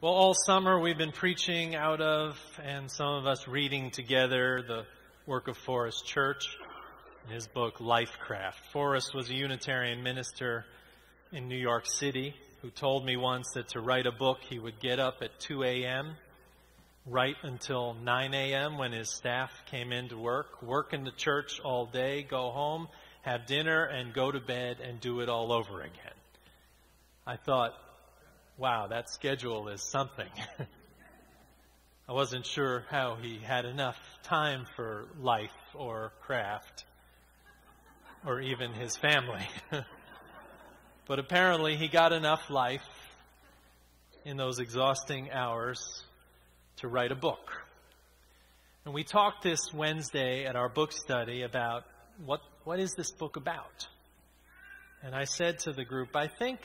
Well, all summer we've been preaching out of, and some of us reading together, the work of Forrest Church in his book, Lifecraft. Forrest was a Unitarian minister in New York City who told me once that to write a book he would get up at 2 a.m., write until 9 a.m. when his staff came in to work in the church all day, go home, have dinner, and go to bed and do it all over again. I thought, wow, that schedule is something. I wasn't sure how he had enough time for life or craft or even his family. But apparently he got enough life in those exhausting hours to write a book. And we talked this Wednesday at our book study about what is this book about? And I said to the group, I think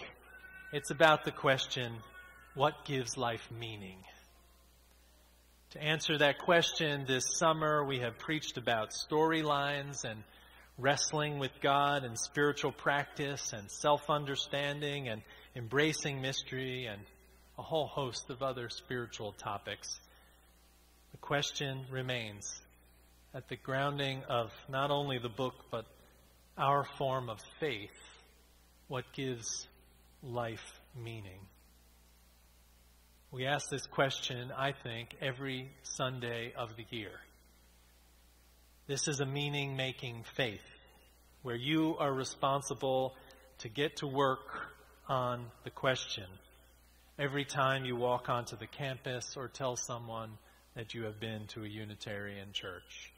it's about the question, what gives life meaning? To answer that question this summer, we have preached about storylines and wrestling with God and spiritual practice and self-understanding and embracing mystery and a whole host of other spiritual topics. The question remains at the grounding of not only the book but our form of faith, what gives life meaning? We ask this question, I think, every Sunday of the year. This is a meaning-making faith where you are responsible to get to work on the question every time you walk onto the campus or tell someone that you have been to a Unitarian church.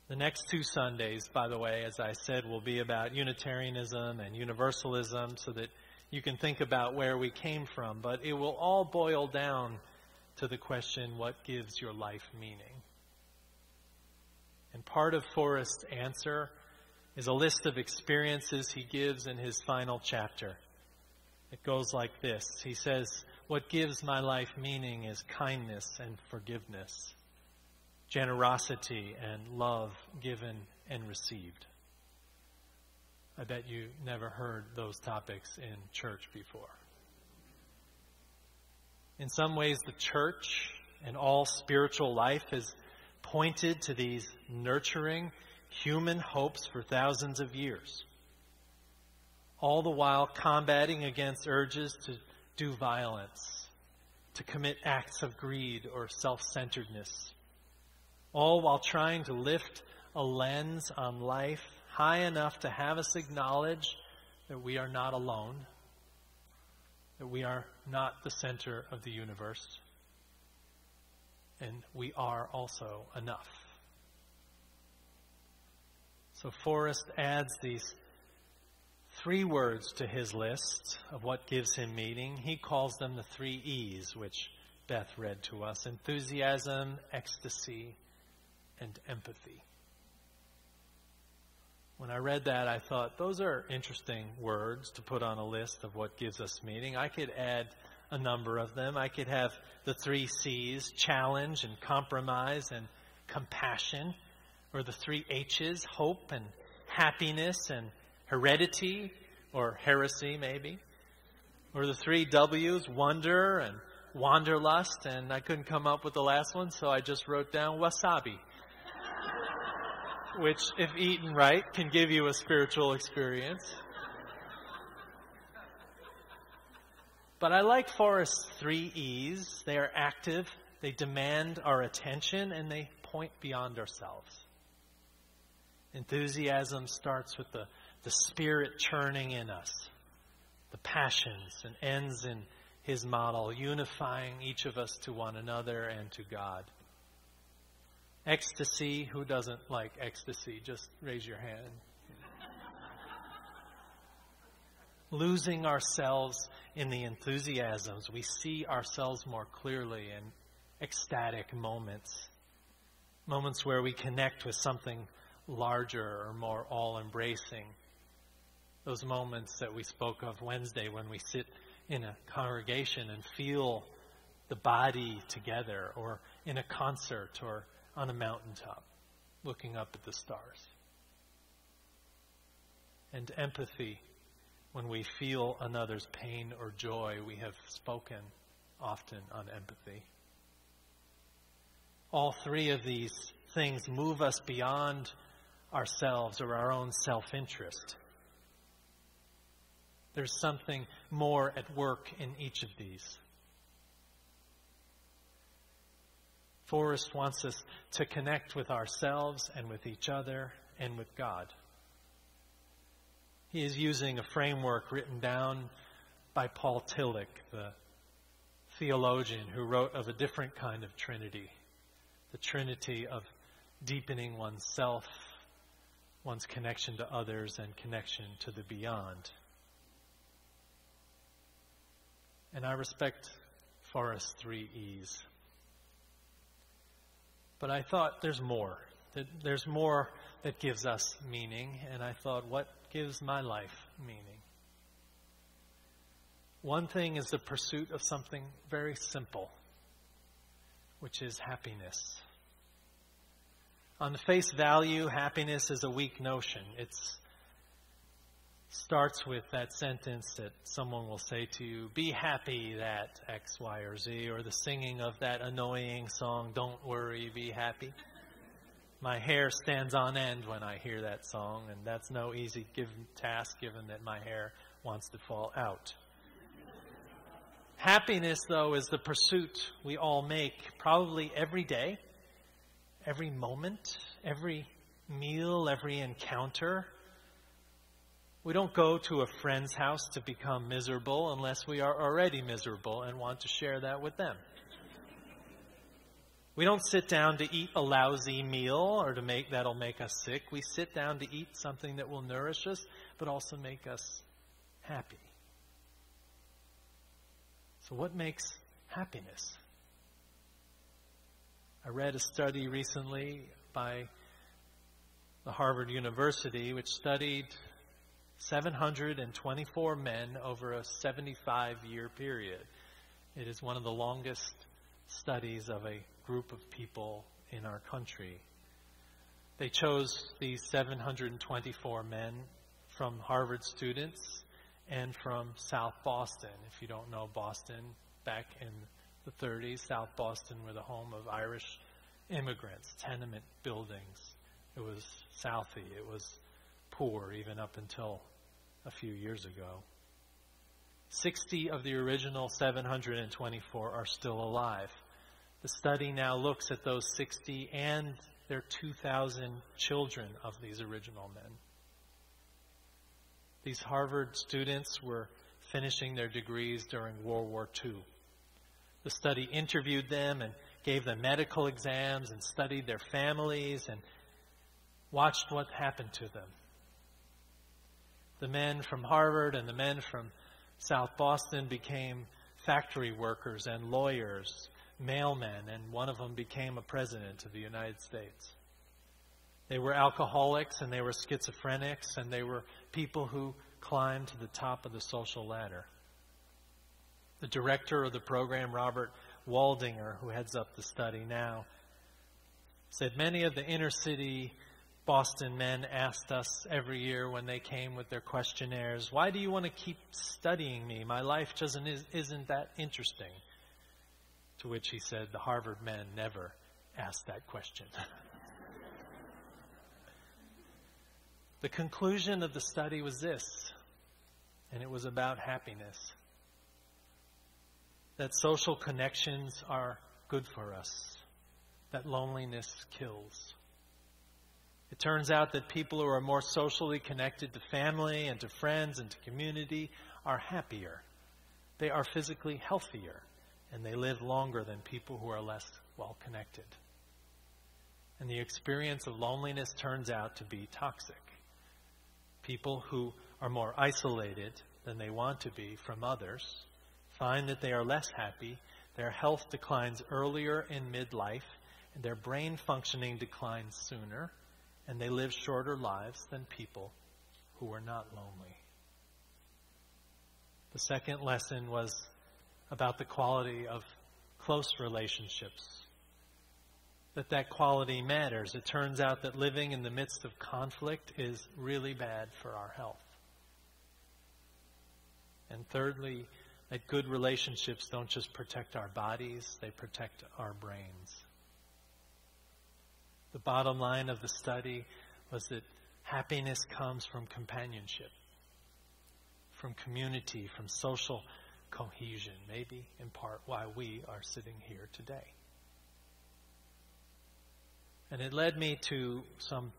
The next 2 Sundays, by the way, as I said, will be about Unitarianism and Universalism so that you can think about where we came from. But it will all boil down to the question, what gives your life meaning? And part of Forrest's answer is a list of experiences he gives in his final chapter. It goes like this. He says, what gives my life meaning is kindness and forgiveness, generosity and love given and received. I bet you never heard those topics in church before. In some ways, the church and all spiritual life has pointed to these nurturing human hopes for thousands of years, all the while combating against urges to do violence, to commit acts of greed or self-centeredness, all while trying to lift a lens on life high enough to have us acknowledge that we are not alone, that we are not the center of the universe, and we are also enough. So Forrest adds these 3 words to his list of what gives him meaning. He calls them the 3 E's, which Beth read to us: enthusiasm, ecstasy, and empathy. When I read that, I thought, those are interesting words to put on a list of what gives us meaning. I could add a number of them. I could have the 3 C's, challenge and compromise and compassion, or the 3 H's, hope and happiness and heredity, or heresy maybe, or the 3 W's, wonder and wanderlust, and I couldn't come up with the last one, so I just wrote down wasabi, which, if eaten right, can give you a spiritual experience. But I like Forrest's 3 E's. They are active, they demand our attention, and they point beyond ourselves. Enthusiasm starts with the spirit churning in us, the passions, and ends in his model, unifying each of us to one another and to God. Ecstasy, who doesn't like ecstasy? Just raise your hand. Losing ourselves in the enthusiasms, we see ourselves more clearly in ecstatic moments. Moments where we connect with something larger or more all-embracing. Those moments that we spoke of Wednesday when we sit in a congregation and feel the body together, or in a concert, or on a mountaintop, looking up at the stars. And empathy, when we feel another's pain or joy, we have spoken often on empathy. All three of these things move us beyond ourselves or our own self-interest. There's something more at work in each of these. Forrest wants us to connect with ourselves and with each other and with God. He is using a framework written down by Paul Tillich, the theologian who wrote of a different kind of Trinity, the Trinity of deepening oneself, one's connection to others, and connection to the beyond. And I respect Forrest's 3 E's. But I thought there's more. There's more that gives us meaning, and I thought, what gives my life meaning? One thing is the pursuit of something very simple, which is happiness. On the face value, happiness is a weak notion. It starts with that sentence that someone will say to you, be happy that X, Y, or Z, or the singing of that annoying song, Don't Worry, Be Happy. My hair stands on end when I hear that song, and that's no easy task given that my hair wants to fall out. Happiness, though, is the pursuit we all make probably every day, every moment, every meal, every encounter. We don't go to a friend's house to become miserable unless we are already miserable and want to share that with them. We don't sit down to eat a lousy meal or that'll make us sick. We sit down to eat something that will nourish us, but also make us happy. So what makes happiness? I read a study recently by the Harvard University, which studied 724 men over a 75-year period. It is one of the longest studies of a group of people in our country. They chose these 724 men from Harvard students and from South Boston. If you don't know Boston, back in the 30s, South Boston were the home of Irish immigrants, tenement buildings. It was Southie. It was poor even up until a few years ago. 60 of the original 724 are still alive. The study now looks at those 60 and their 2,000 children of these original men. These Harvard students were finishing their degrees during World War II. The study interviewed them and gave them medical exams and studied their families and watched what happened to them. The men from Harvard and the men from South Boston became factory workers and lawyers, mailmen, and one of them became a president of the United States. They were alcoholics and they were schizophrenics and they were people who climbed to the top of the social ladder. The director of the program, Robert Waldinger, who heads up the study now, said many of the inner city Boston men asked us every year when they came with their questionnaires, why do you want to keep studying me? My life isn't that interesting. To which he said, the Harvard men never asked that question. The conclusion of the study was this, and it was about happiness. That social connections are good for us. That loneliness kills. It turns out that people who are more socially connected to family and to friends and to community are happier. They are physically healthier, and they live longer than people who are less well connected. And the experience of loneliness turns out to be toxic. People who are more isolated than they want to be from others find that they are less happy, their health declines earlier in midlife, and their brain functioning declines sooner, and they live shorter lives than people who are not lonely. The second lesson was about the quality of close relationships. That quality matters. It turns out that living in the midst of conflict is really bad for our health. And thirdly, that good relationships don't just protect our bodies, they protect our brains. The bottom line of the study was that happiness comes from companionship, from community, from social cohesion, maybe in part why we are sitting here today. And it led me to some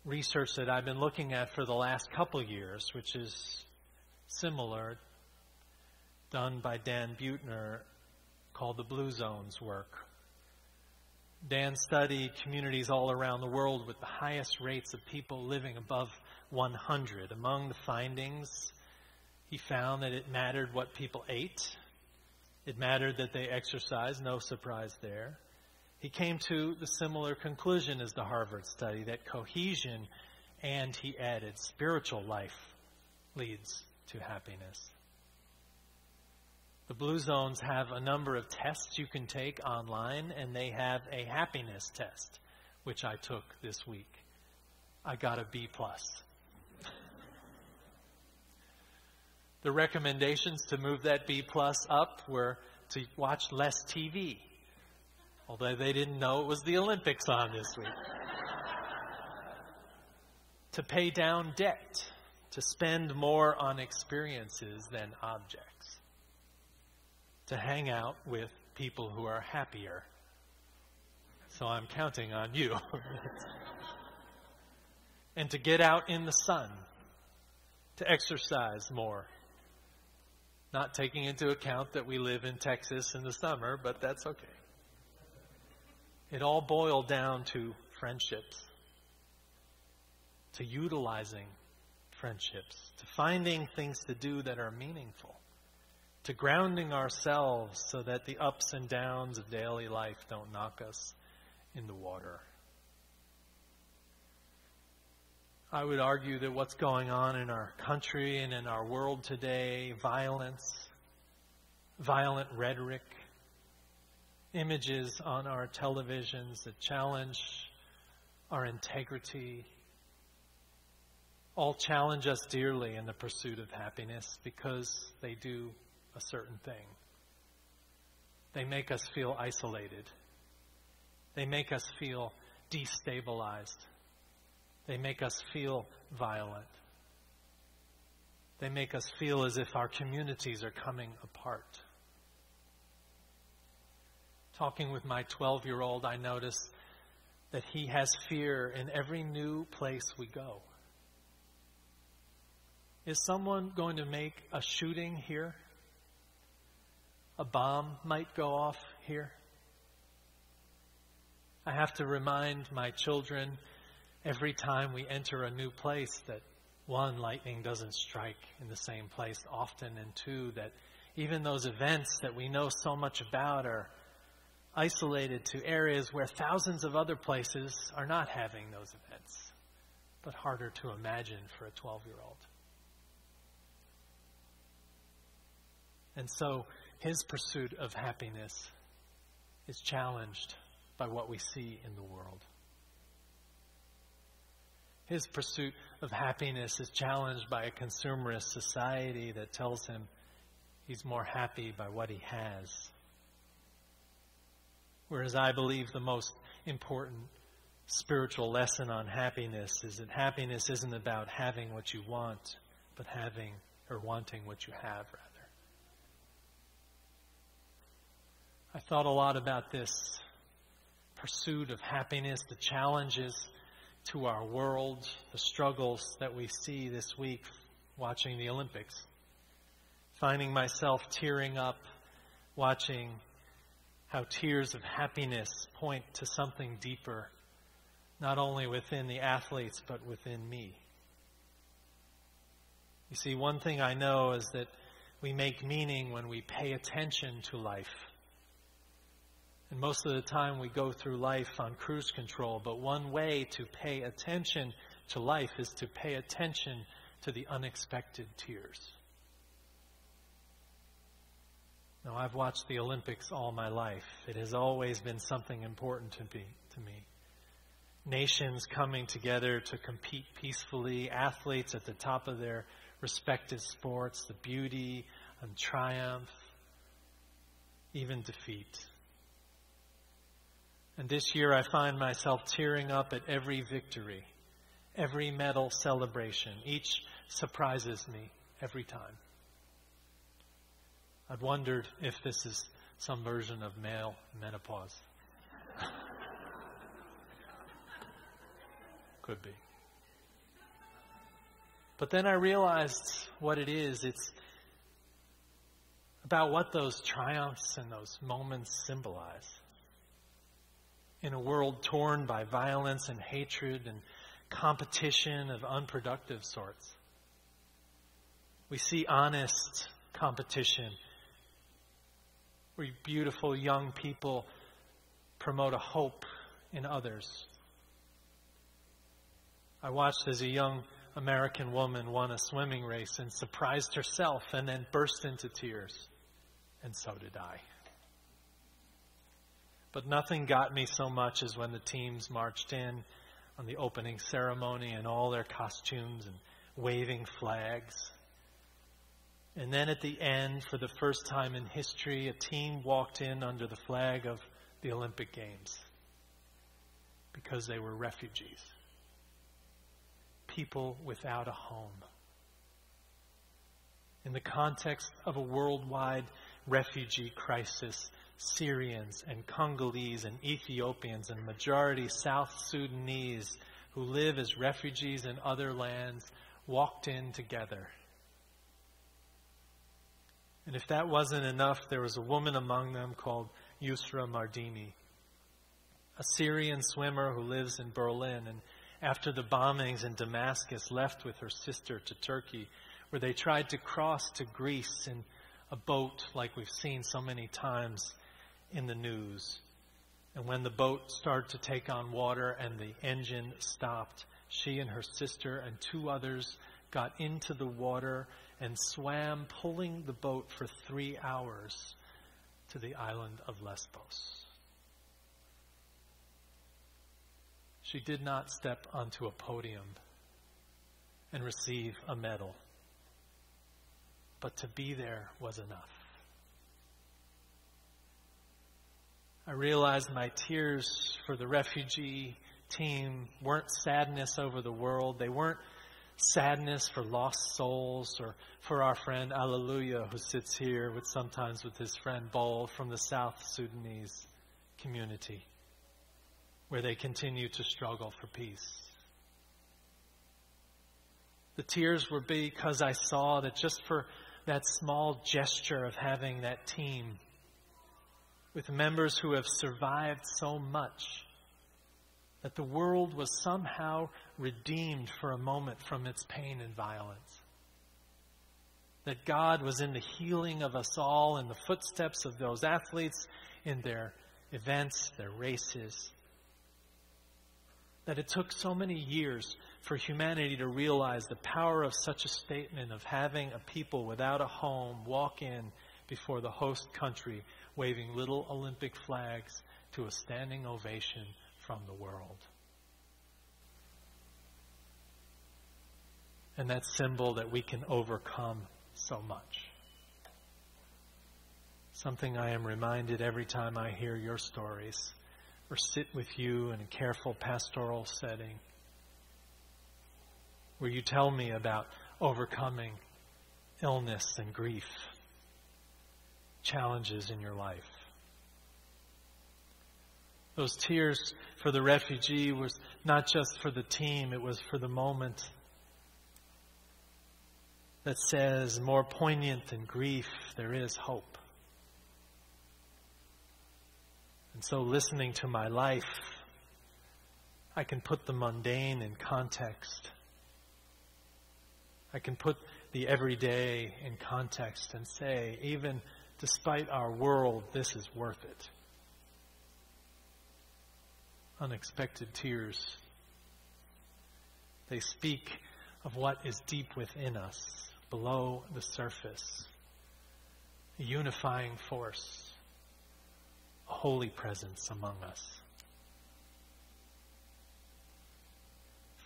research that I've been looking at for the last couple years, which is similar, done by Dan Buettner, called the Blue Zones work. Dan studied communities all around the world with the highest rates of people living above 100. Among the findings, he found that it mattered what people ate. It mattered that they exercised, no surprise there. He came to the similar conclusion as the Harvard study, that cohesion, and he added, spiritual life leads to happiness. The Blue Zones have a number of tests you can take online, and they have a happiness test, which I took this week. I got a B+. The recommendations to move that B+ up were to watch less TV, although they didn't know it was the Olympics on this week. To pay down debt, to spend more on experiences than objects, to hang out with people who are happier. So I'm counting on you. And to get out in the sun, to exercise more. Not taking into account that we live in Texas in the summer, but that's okay. It all boiled down to friendships, to utilizing friendships, to finding things to do that are meaningful, to grounding ourselves so that the ups and downs of daily life don't knock us in the water. I would argue that what's going on in our country and in our world today, violence, violent rhetoric, images on our televisions that challenge our integrity, all challenge us dearly in the pursuit of happiness because they do a certain thing. They make us feel isolated. They make us feel destabilized. They make us feel violent. They make us feel as if our communities are coming apart. Talking with my 12-year-old, I notice that he has fear in every new place we go. Is someone going to make a shooting here? A bomb might go off here. I have to remind my children every time we enter a new place that, one, lightning doesn't strike in the same place often, and two, that even those events that we know so much about are isolated to areas where thousands of other places are not having those events, but harder to imagine for a 12-year-old. And so his pursuit of happiness is challenged by what we see in the world. His pursuit of happiness is challenged by a consumerist society that tells him he's more happy by what he has. Whereas I believe the most important spiritual lesson on happiness is that happiness isn't about having what you want, but having or wanting what you have, rather. I thought a lot about this pursuit of happiness, the challenges to our world, the struggles that we see this week watching the Olympics. Finding myself tearing up, watching how tears of happiness point to something deeper, not only within the athletes, but within me. You see, one thing I know is that we make meaning when we pay attention to life. And most of the time we go through life on cruise control, but one way to pay attention to life is to pay attention to the unexpected tears. Now, I've watched the Olympics all my life. It has always been something important to me. Nations coming together to compete peacefully, athletes at the top of their respective sports, the beauty and triumph, even defeat. And this year I find myself tearing up at every victory, every medal celebration. Each surprises me every time. I've wondered if this is some version of male menopause. Could be. But then I realized what it is. It's about what those triumphs and those moments symbolize. In a world torn by violence and hatred and competition of unproductive sorts, we see honest competition where beautiful young people promote a hope in others. I watched as a young American woman won a swimming race and surprised herself and then burst into tears. And so did I. But nothing got me so much as when the teams marched in on the opening ceremony in all their costumes and waving flags. And then at the end, for the first time in history, a team walked in under the flag of the Olympic Games because they were refugees. People without a home. In the context of a worldwide refugee crisis, Syrians and Congolese and Ethiopians and majority South Sudanese who live as refugees in other lands walked in together. And if that wasn't enough, there was a woman among them called Yusra Mardini, a Syrian swimmer who lives in Berlin, and after the bombings in Damascus left with her sister to Turkey, where they tried to cross to Greece in a boat like we've seen so many times in the news. And when the boat started to take on water and the engine stopped, she and her sister and two others got into the water and swam, pulling the boat for 3 hours to the island of Lesbos. She did not step onto a podium and receive a medal, but to be there was enough. I realized my tears for the refugee team weren't sadness over the world. They weren't sadness for lost souls or for our friend Alleluia, who sits here sometimes with his friend Bol from the South Sudanese community, where they continue to struggle for peace. The tears were because I saw that just for that small gesture of having that team with members who have survived so much, that the world was somehow redeemed for a moment from its pain and violence. That God was in the healing of us all, in the footsteps of those athletes, in their events, their races. That it took so many years for humanity to realize the power of such a statement of having a people without a home walk in before the host country, waving little Olympic flags to a standing ovation from the world. And that symbol that we can overcome so much. Something I am reminded every time I hear your stories or sit with you in a careful pastoral setting where you tell me about overcoming illness and grief, challenges in your life. Those tears for the refugee was not just for the team, it was for the moment that says, more poignant than grief, there is hope. And so listening to my life, I can put the mundane in context. I can put the everyday in context and say, even despite our world, this is worth it. Unexpected tears. They speak of what is deep within us, below the surface. A unifying force, a holy presence among us.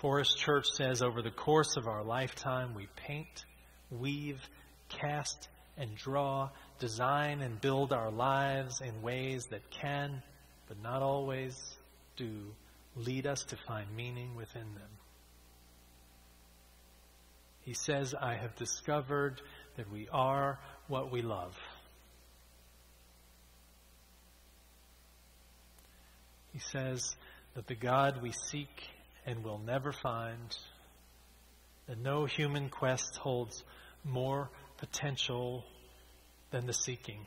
Forrest Church says, over the course of our lifetime, we paint, weave, cast, and draw, design and build our lives in ways that can, but not always do, lead us to find meaning within them. He says, I have discovered that we are what we love. He says that the God we seek and will never find, that no human quest holds more potential than the seeking,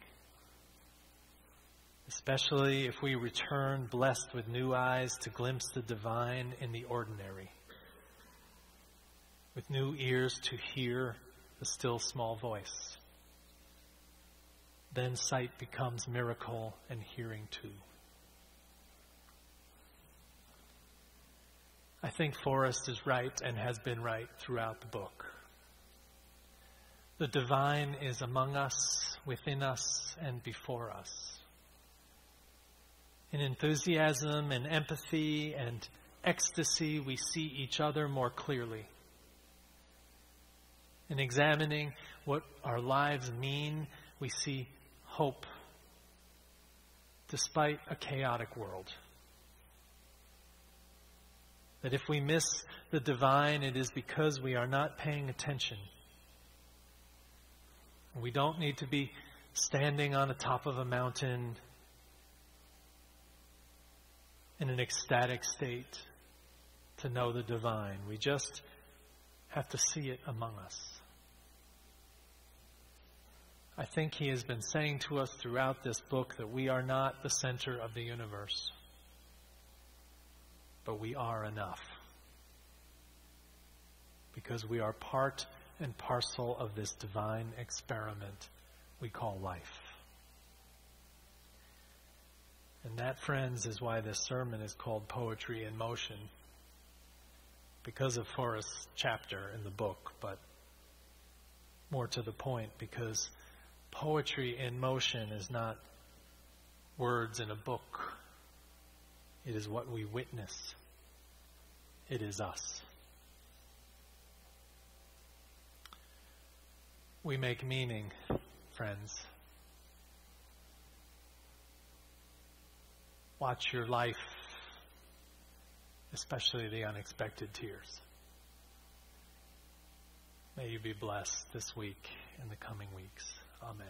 especially if we return blessed with new eyes to glimpse the divine in the ordinary, with new ears to hear the still small voice. Then sight becomes miracle and hearing too. I think Forrest is right and has been right throughout the book. The divine is among us, within us, and before us. In enthusiasm and empathy and ecstasy, we see each other more clearly. In examining what our lives mean, we see hope despite a chaotic world. That if we miss the divine, it is because we are not paying attention. We don't need to be standing on the top of a mountain in an ecstatic state to know the divine. We just have to see it among us. I think he has been saying to us throughout this book that we are not the center of the universe, but we are enough, because we are part and parcel of this divine experiment we call life. And that, friends, is why this sermon is called Poetry in Motion, because of Forrest's chapter in the book, but more to the point, because poetry in motion is not words in a book. It is what we witness. It is us. We make meaning, friends. Watch your life, especially the unexpected tears. May you be blessed this week and the coming weeks. Amen.